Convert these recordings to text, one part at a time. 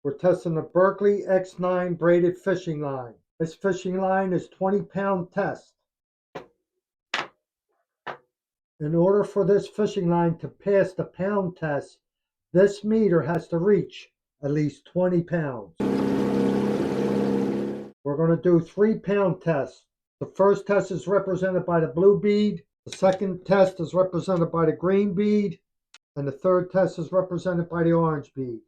We're testing the Berkley X9 braided fishing line. This fishing line is 20-pound test. In order for this fishing line to pass the pound test, this meter has to reach at least 20 pounds. We're going to do 3-pound tests. The first test is represented by the blue bead. The second test is represented by the green bead. And the third test is represented by the orange bead.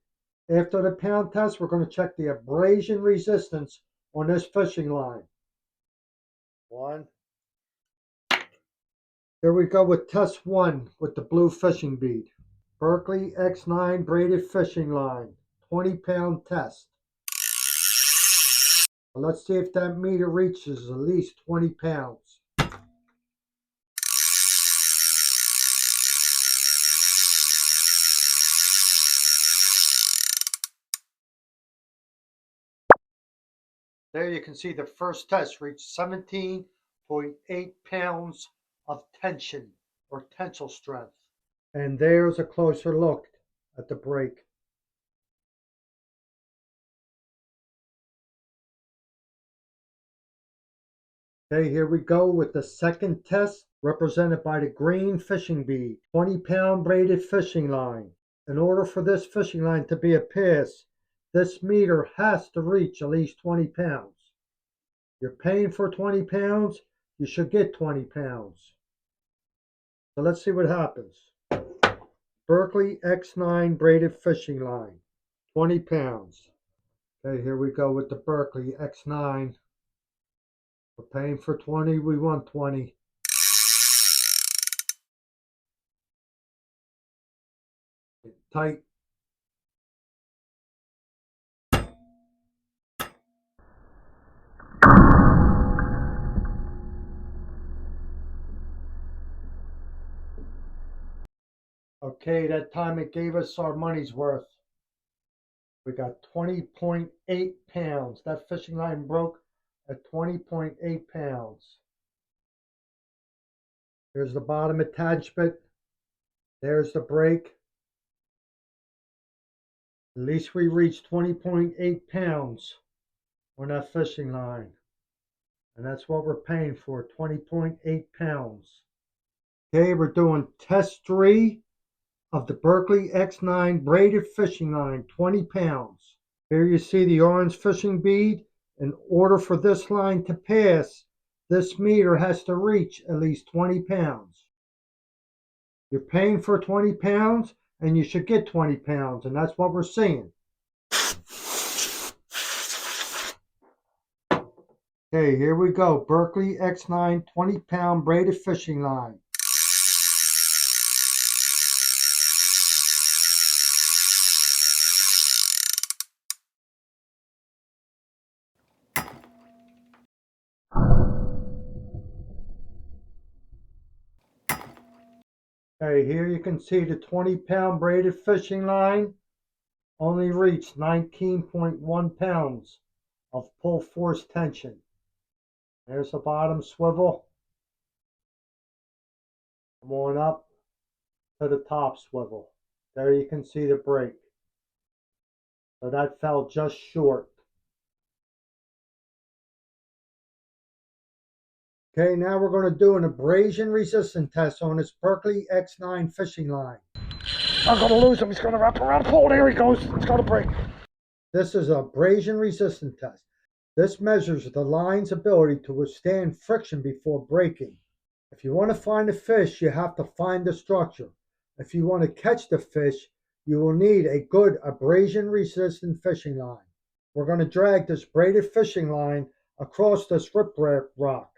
After the pound test, we're going to check the abrasion resistance on this fishing line. One. Here we go with test 1 with the blue fishing bead. Berkley X9 braided fishing line, 20-pound test. Let's see if that meter reaches at least 20 pounds. There you can see the first test reached 17.8 pounds of tension or tensile strength. And there's a closer look at the break. Okay, here we go with the second test represented by the green fishing bead, 20-pound braided fishing line. In order for this fishing line to be a pass, this meter has to reach at least 20 pounds. You're paying for 20 pounds, you should get 20 pounds. So let's see what happens. Berkley X9 braided fishing line, 20 pounds. Okay, here we go with the Berkley X9. We're paying for 20, we want 20. Tight. Okay, that time it gave us our money's worth. We got 20.8 pounds. That fishing line broke at 20.8 pounds. There's the bottom attachment. There's the break. At least we reached 20.8 pounds on that fishing line. And that's what we're paying for, 20.8 pounds. Okay, we're doing test 3 of the Berkley X9 braided fishing line, 20 pounds. Here you see the orange fishing bead. In order for this line to pass, this meter has to reach at least 20 pounds. You're paying for 20 pounds, and you should get 20 pounds, and that's what we're seeing. Okay, here we go. Berkley X9 20-pound braided fishing line. Okay, here you can see the 20-pound braided fishing line only reached 19.1 pounds of pull force tension. There's the bottom swivel. Come on up to the top swivel. There you can see the break. So that fell just short. Okay, now we're going to do an abrasion resistance test on this Berkley X9 fishing line. I'm going to lose him. He's going to wrap around. Pull. There he goes. It's going to break. This is an abrasion resistance test. This measures the line's ability to withstand friction before breaking. If you want to find a fish, you have to find the structure. If you want to catch the fish, you will need a good abrasion resistant fishing line. We're going to drag this braided fishing line across this riprap rock.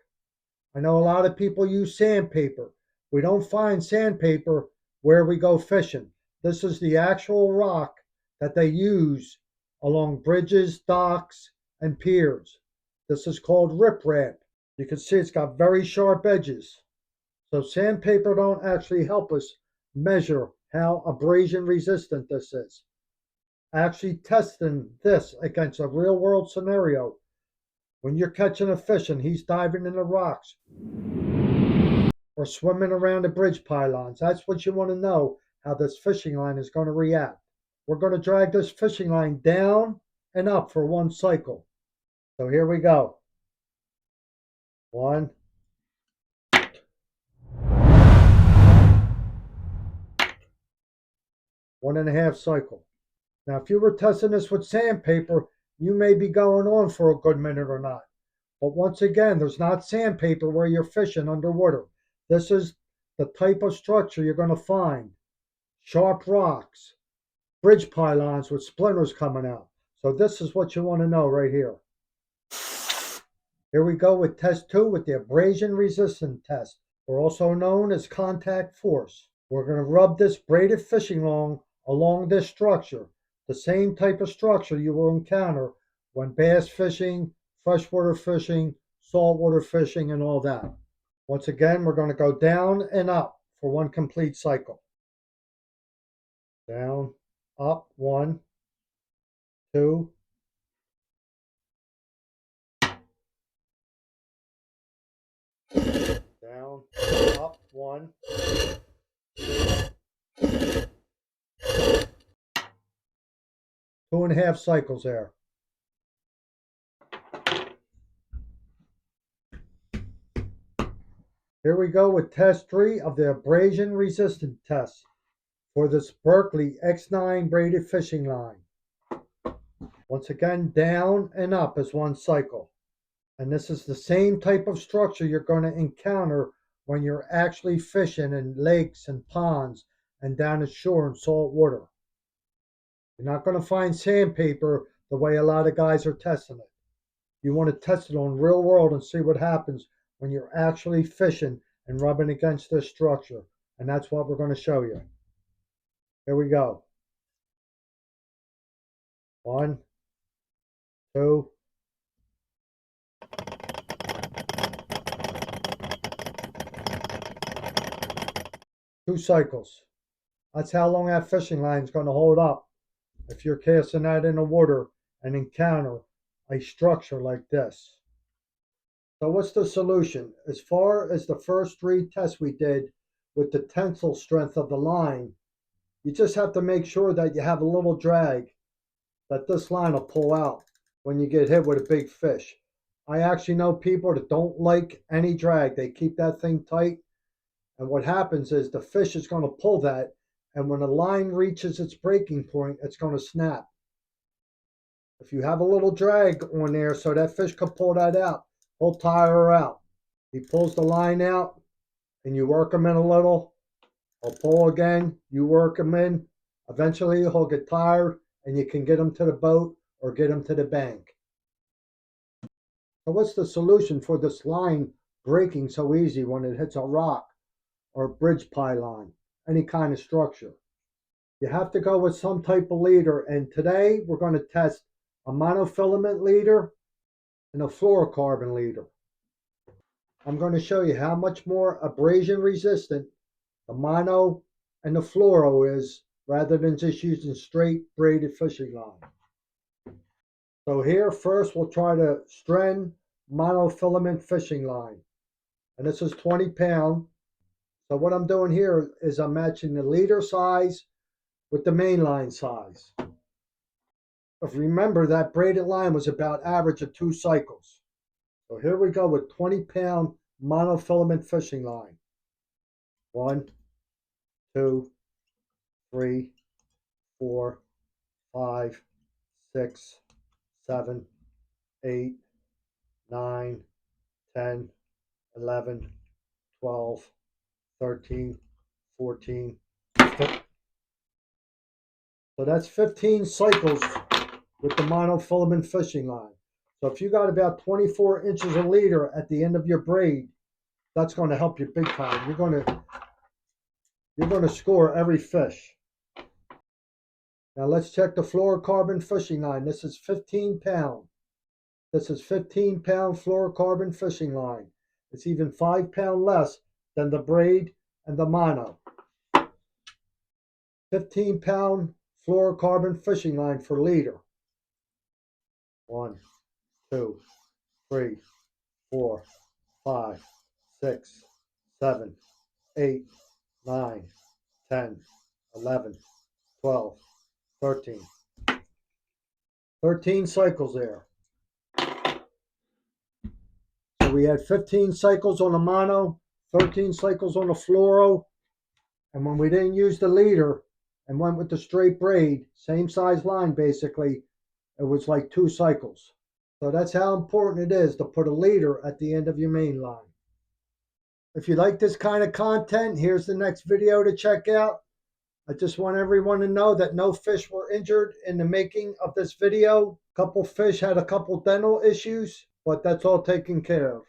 I know a lot of people use sandpaper. We don't find sandpaper where we go fishing. This is the actual rock that they use along bridges, docks, and piers. This is called riprap. You can see it's got very sharp edges. So sandpaper don't actually help us measure how abrasion resistant this is. Actually testing this against a real world scenario. When you're catching a fish and he's diving in the rocks or swimming around the bridge pylons, that's what you want to know, how this fishing line is going to react. we're going to drag this fishing line down and up for one cycle. So here we go. 1, 1.5 cycle. Now, if you were testing this with sandpaper, you may be going on for a good minute or not. But once again, there's not sandpaper where you're fishing underwater. This is the type of structure you're going to find. Sharp rocks, bridge pylons with splinters coming out. So this is what you want to know right here. Here we go with test 2 with the abrasion resistance test, or also known as contact force. We're going to rub this braided fishing line along this structure, the same type of structure you will encounter when bass fishing, freshwater fishing, saltwater fishing, and all that. Once again, we're going to go down and up for one complete cycle. Down, up, 1, 2, down, up, 1, 2.5 cycles there. Here we go with test 3 of the abrasion resistance test for this Berkley X9 braided fishing line. Once again, down and up is one cycle. And this is the same type of structure you're going to encounter when you're actually fishing in lakes and ponds and down the shore in salt water. You're not going to find sandpaper the way a lot of guys are testing it. You want to test it on real world and see what happens when you're actually fishing and rubbing against this structure. And that's what we're going to show you. Here we go. 1, 2, 2 cycles. That's how long that fishing line is going to hold up if you're casting that in the water and encounter a structure like this. So what's the solution? As far as the first 3 tests we did with the tensile strength of the line, you just have to make sure that you have a little drag that this line will pull out when you get hit with a big fish. I actually know people that don't like any drag. They keep that thing tight, and what happens is the fish is going to pull that, and when the line reaches its breaking point, it's going to snap. If you have a little drag on there so that fish can pull that out, he'll tire her out. He pulls the line out, and you work him in a little. He'll pull again, you work him in. Eventually, he'll get tired, and you can get him to the boat or get him to the bank. So what's the solution for this line breaking so easy when it hits a rock or a bridge pylon, any kind of structure? You have to go with some type of leader, and today we're going to test a monofilament leader and a fluorocarbon leader. I'm going to show you how much more abrasion resistant the mono and the fluoro is rather than just using straight braided fishing line. So here first we'll try the Stren monofilament fishing line, and this is 20 pound. So what I'm doing here is I'm matching the leader size with the main line size. If you remember, that braided line was about average of 2 cycles. So here we go with 20 pound monofilament fishing line. 1, 2, 3, 4, 5, 6, 7, 8, 9, 10, 11, 12, 13, 14, 15. So that's 15 cycles with the monofilament fishing line. So if you got about 24 inches of leader at the end of your braid, that's going to help you big time. You're going to score every fish. Now let's check the fluorocarbon fishing line. This is 15 pound. This is 15 pound fluorocarbon fishing line. It's even 5 pound less than the braid and the mono. 15 pound fluorocarbon fishing line for leader. 1, 2, 3, 4, 5, 6, 7, 8, 9, 10, 11, 12, 13. 13 cycles there. So we had 15 cycles on the mono, 13 cycles on the fluoro, and when we didn't use the leader and went with the straight braid, same size line basically, it was like 2 cycles. So that's how important it is to put a leader at the end of your main line. If you like this kind of content, here's the next video to check out. I just want everyone to know that no fish were injured in the making of this video. A couple fish had a couple dental issues, but that's all taken care of.